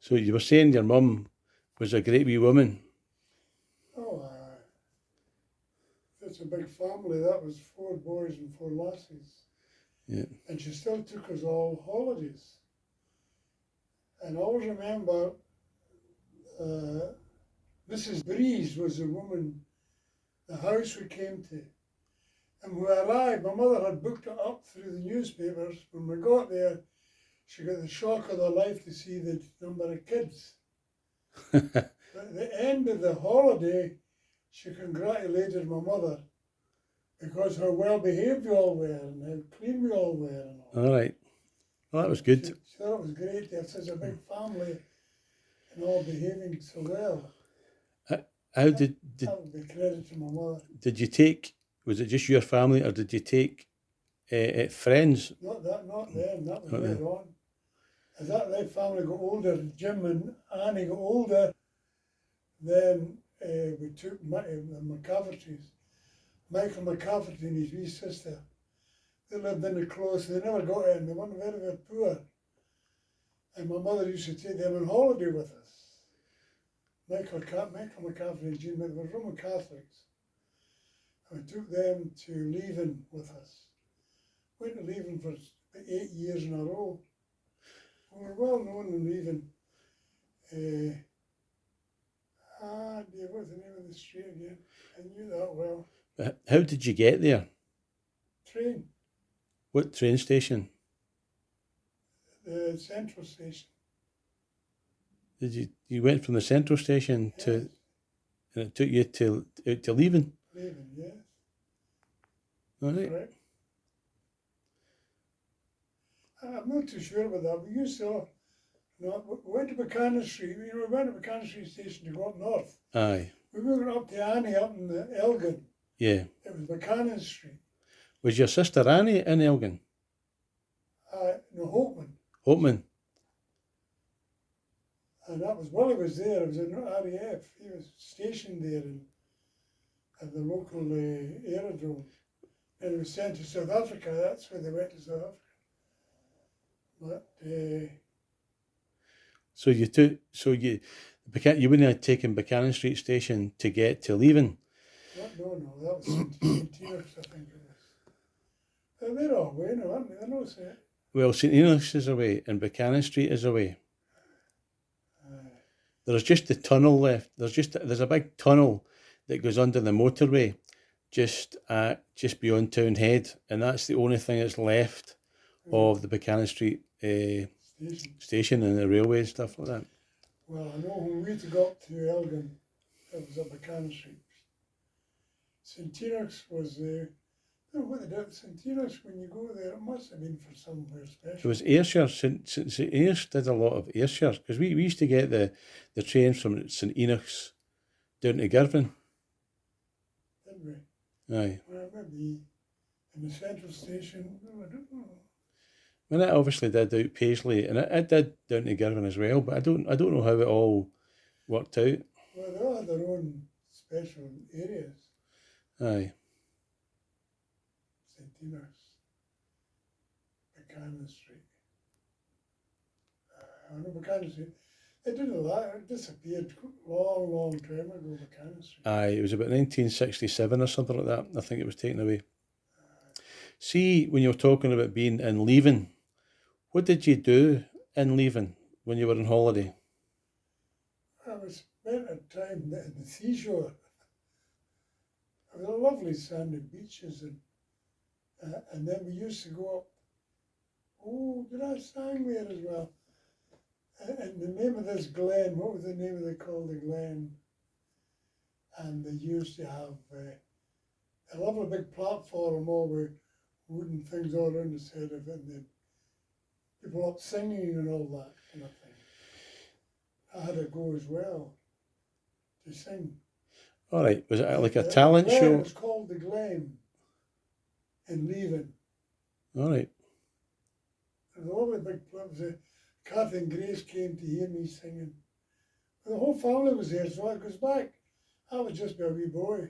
So you were saying your mum was a great wee woman. Oh, it's a big family. That was 4 boys and 4 lassies. Yeah. And she still took us all holidays. And I always remember Mrs. Breeze was the woman, the house we came to. And when we arrived, my mother had booked it up through the newspapers. When we got there, she got the shock of her life to see the number of kids. But at the end of the holiday, she congratulated my mother because how well behaved we all were and how clean we all were and all. All right. Well, that was good. She thought it was great to have such a big family and all behaving so well. How did That would be credit to my mother. did you take? Was it just your family, or did you take friends? Not them. That was Not later them. on. As that family got older, Jim and Annie got older, then we took the McCaffertys. Michael McCafferty and his wee sister. They lived in the close. They never got in. They weren't very, very poor. And my mother used to take them on holiday with us. Michael McCafferty and Jean, they were Roman Catholics. And we took them to Leven with us. Went to Leven for 8 years in a row. We were well known in Leven. Dear, what's the name of the street again? I knew that well. How did you get there? Train, What train station? the central station. Did you went from the central station Yes. to, and it took you out to Leven? Leven, yes. All right. Correct. I'm not too sure about that. We used to, we went to Buchanan Street. We went to Buchanan Street station to go up north. Aye. We went up to Annie up in the Elgin. Yeah. It was Buchanan Street. Was your sister Annie in Elgin? No, Hopeman. Oatman. And that was, while he was there, it was in RAF. He was stationed there at the local aerodrome. And he was sent to South Africa. That's where they went to South Africa. But So you wouldn't have taken Buchanan Street station to get to Leven. no, that was St. Enoch's, I think it was. They're all away now, aren't they? They're not saying. Well, St. Enoch's is away and Buchanan Street is away. There's just the tunnel left. There's a big tunnel that goes under the motorway, just beyond Townhead, and that's the only thing that's left of the Buchanan Street station and the railway and stuff like that. Well, I know when we got up to Elgin, it was at Buchanan Street. St. Enoch's was there. I don't know what they did at St. Enoch's when you go there. It must have been for somewhere special. It was Ayrshire. St. Enoch's did a lot of Ayrshire because we used to get the trains from St. Enoch's down to Girvan. Didn't we? Aye. Well, maybe in the central station. I don't know. And it obviously did out Paisley, and it did down to Girvan as well. But I don't know how it all worked out. Well, they all had their own special areas. Aye. St. Enoch's, Buchanan Street. I know Buchanan Street. It didn't lie. It disappeared long time ago. Buchanan Street. Aye, it was about 1967 or something like that. I think it was taken away. See, when you were talking about being in Leven, what did you do in Leven when you were on holiday? I spent a time at the seashore. There were lovely sandy beaches, and then we used to go up. Oh, did I sang there as well? And the name of this glen, what was the name of the glen? And they used to have a lovely big platform all with wooden things all around the side of it, and then people up singing and all that kind of thing. I had to go as well to sing. All right, was it like a talent Glen, show? It was called the Glen in Leven. All right. There was a lovely big place. Kathy and Grace came to hear me singing. The whole family was there, so I goes back. I was just a wee boy.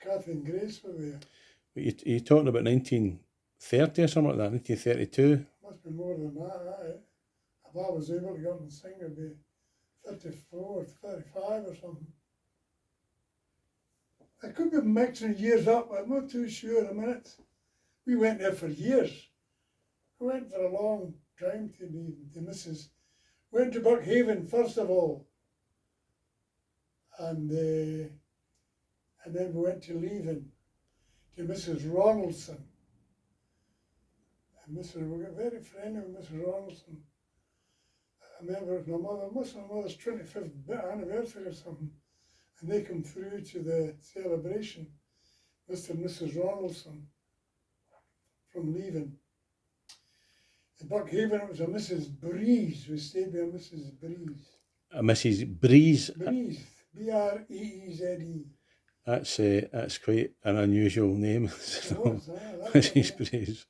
Kathy and Grace were there. You're talking about 1930 or something like that, 1932? Must be more than that. I if I was able to go up and sing, it'd be 34, 35 or something. I could be mixing years up, I'm not too sure. I mean, we went there for years. We went for a long time to the missus. Went to Buckhaven first of all. And then we went to Leven, to Mrs. Ronaldson. And we got very friendly with Mrs. Ronaldson. I remember it was my mother's 25th anniversary or something. And they come through to the celebration, Mr. and Mrs. Ronaldson from Leven. In Buckhaven, it was a Mrs. Breeze. We stayed with a Mrs. Breeze. A Mrs. Breeze. Breeze, Breeze. That's quite an unusual name. It was, Mrs. Breeze.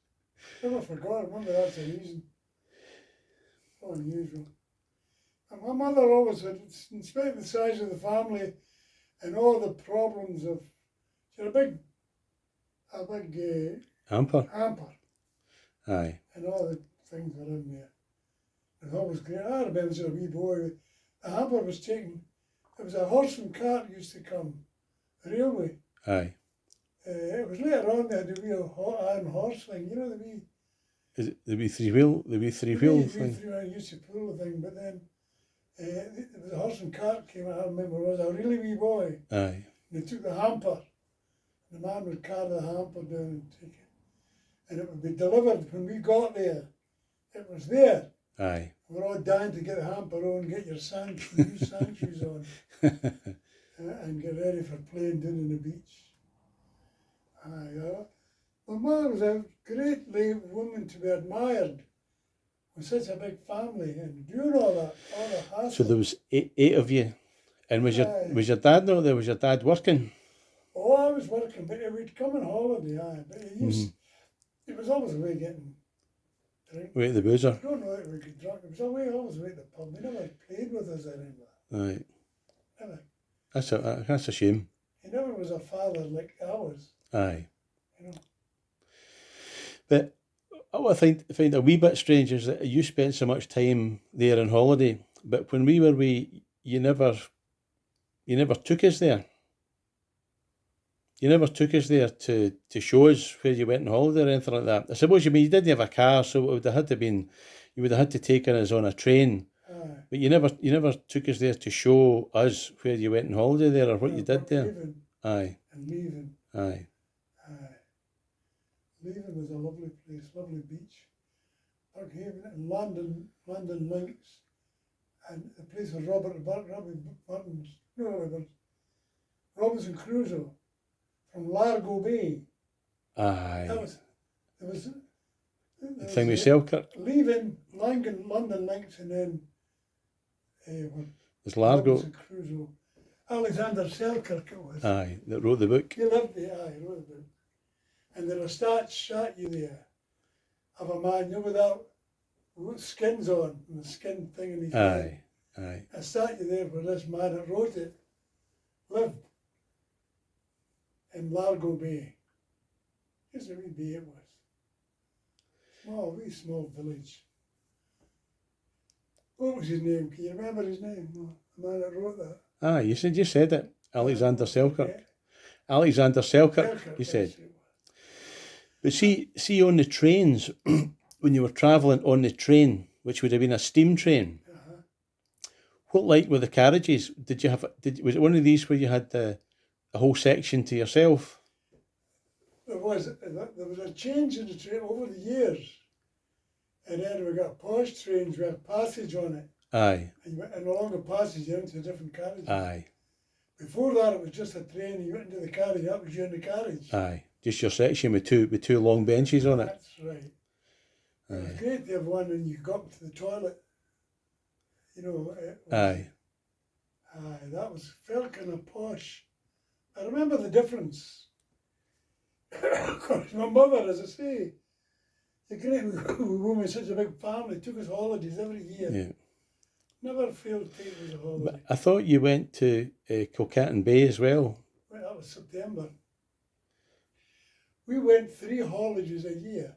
Never forgot. Remember, that's a reason. So unusual. And my mother always had, in spite of the size of the family and all the problems of, she had a big Hamper. hamper. Aye. And all the things were in there. It was always great. I remember as a wee boy, the hamper was taken, there was a horse and cart used to come, the railway. Aye. It was later on they had the wee iron horse thing, you know, the wee... Is it the wee three-wheel thing? I used to pull the thing, but then there was a horse and cart came out, I remember, I was a really wee boy. Aye. And they took the hamper. The man would carry the hamper down and take it. And it would be delivered when we got there. It was there. Aye. We're all dying to get the hamper on, get your new sand shoes on, and get ready for playing down on the beach. Aye, my mother was a great woman to be admired with such a big family and doing all that, all the hassle. So there was eight of you, and was your dad not there? Was your dad working? Oh, I was working, but we'd come on holiday. Aye, but it was always away getting drink. Wait at the boozer. I don't know that we could drink. It was always away at the pub. They never played with us anymore. Right. Never. That's a shame. He never was a father like I was. Aye. You know. But what I find a wee bit strange is that you spent so much time there on holiday, but when we were wee, you never took us there. You never took us there to show us where you went on holiday or anything like that. I suppose you didn't have a car, so you would have had to take us on a train. Aye. But you never took us there to show us where you went on holiday there or what you did there. Leven Aye. and Leven. Aye. Aye. Leven was a lovely place, lovely beach. Buckhaven and London Links. And the place was Robinson Crusoe from Largo Bay. Aye. There was The thing with Selkirk. Leven, London Links, and then There's Largo. Robinson Crusoe. Alexander Selkirk it was. Aye, that wrote the book. He lived there, he wrote the book. And there are statue there of a man, you know, with skins on, and the skin thing in his head. Aye. A statue there where this man that wrote it lived in Largo Bay. Here's a wee bay it was. Small village. What was his name? Can you remember his name? No, the man that wrote that. Aye, you said it. Alexander Selkirk. Yeah. Alexander Selkirk, you said. But see on the trains, when you were travelling on the train, which would have been a steam train, what like were the carriages? Was it one of these where you had a whole section to yourself? There was a change in the train over the years. And then we got posh trains with a passage on it. Aye. And along the passage you went into different carriages. Aye. Before that it was just a train and you went into the carriage, that was you in the carriage. Aye. Just your section with two long benches on it. That's right. Aye. It was great to have one and you got up to the toilet. You know. Aye. Aye, that felt kind of posh. I remember the difference. Of course, my mother, as I say, the great woman with such a big family, took us holidays every year. Yeah. Never failed to take us a holiday. But I thought you went to Kilchattan Bay as well. Well, that was September. We went 3 holidays a year.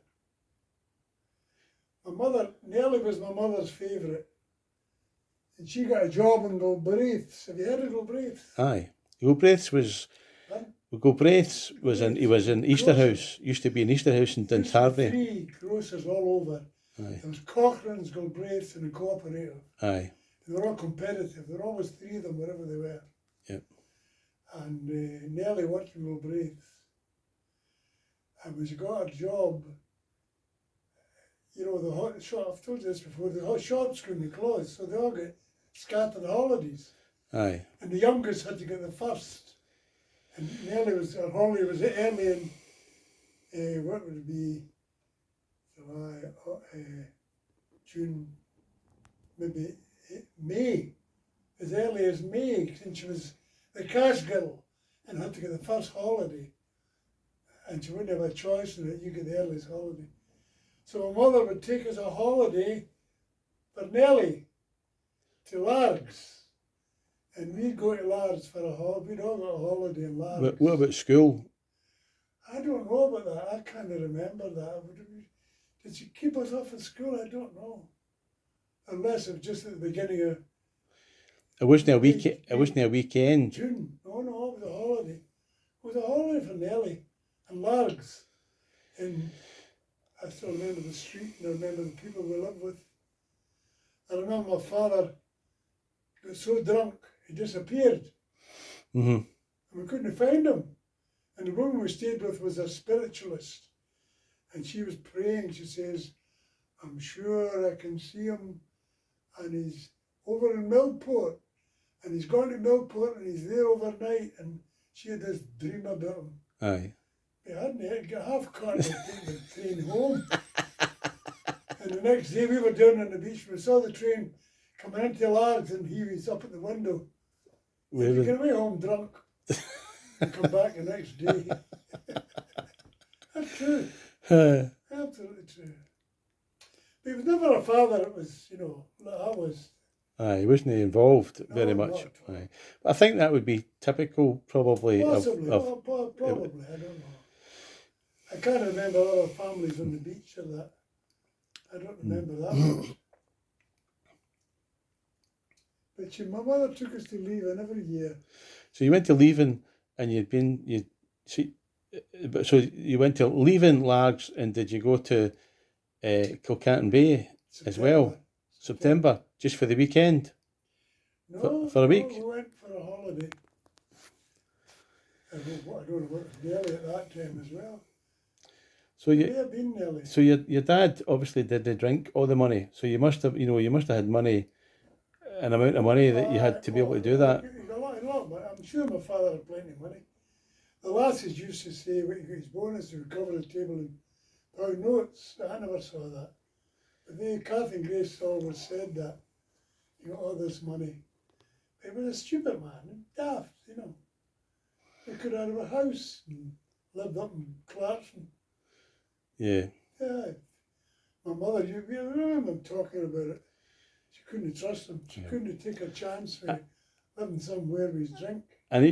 My mother, Nellie was my mother's favourite. And she got a job in Galbraith's. Have you heard of Galbraith's? Aye. Galbraith's was... Huh? Galbraith's was in... He was in Easterhouse. Used to be in Easterhouse in 1930's. 3 grocers all over. Aye. There was Cochrane's, Galbraith's and the Cooperative. Aye. They were all competitive. There were always 3 of them wherever they were. Yep. And Nellie worked in Galbraith's. And when she got a job, you know, the hot shop, I've told you this before, the hot shops couldn't be closed, so they all get scattered holidays. Aye. And the youngest had to get the first. And Nellie was, or Holly was early in, what would it be, July, June, maybe May, as early as May, since she was the cash girl and had to get the first holiday. And she wouldn't have a choice in it, you get the earliest holiday. So my mother would take us a holiday for Nellie to Largs. And we'd go to Largs for a holiday. We'd all got a holiday in Largs. But what about school? I don't know about that. I can't remember that. Did she keep us off at school? I don't know. Unless it was just at the beginning of It wasn't a weekend. It wasn't a weekend. June. No, it was a holiday. It was a holiday for Nellie and Largs. And I still remember the street and I remember the people we lived with. I remember my father got so drunk, he disappeared. Mm-hmm. And we couldn't find him. And the woman we stayed with was a spiritualist. And she was praying, she says, I'm sure I can see him. And he's over in Millport. And he's gone to Millport and he's there overnight. And she had this dream about him. Aye. He hadn't got half caught and taken the train home. And the next day we were down on the beach. We saw the train coming into Largs and he was up at the window. He get away home drunk. And come back the next day. That's true. Absolutely true. But he was never a father. It was, you know, like I was. Aye, he wasn't involved very No, much. not at all. Aye. But I think that would be typical, probably, Possibly, of probably, I don't know. I can't remember other families on the beach or that. I don't remember that much. But my mother took us to Leven every year. So you went to Leven and so you went to Leven, Largs, and did you go to Kilchattan Bay as well? September, just for the weekend? No, for a week? No, we went for a holiday. I don't know what was Nellie at that time as well. So May have been Nellie. So your dad obviously did the drink all the money. So you must have had money, an amount of money that you had to be able to do that. A lot, but I'm sure my father had plenty of money. The lasses used to say when he got his bonus he would cover the table in pound notes. I never saw that. But Kathy and Grace always said that. You got all this money. He was a stupid man, daft, you know. He could have a house and lived up in Clarkson. Yeah. Yeah. My mother, you remember him talking about it. She couldn't trust him. She couldn't take a chance with living somewhere with his drink. And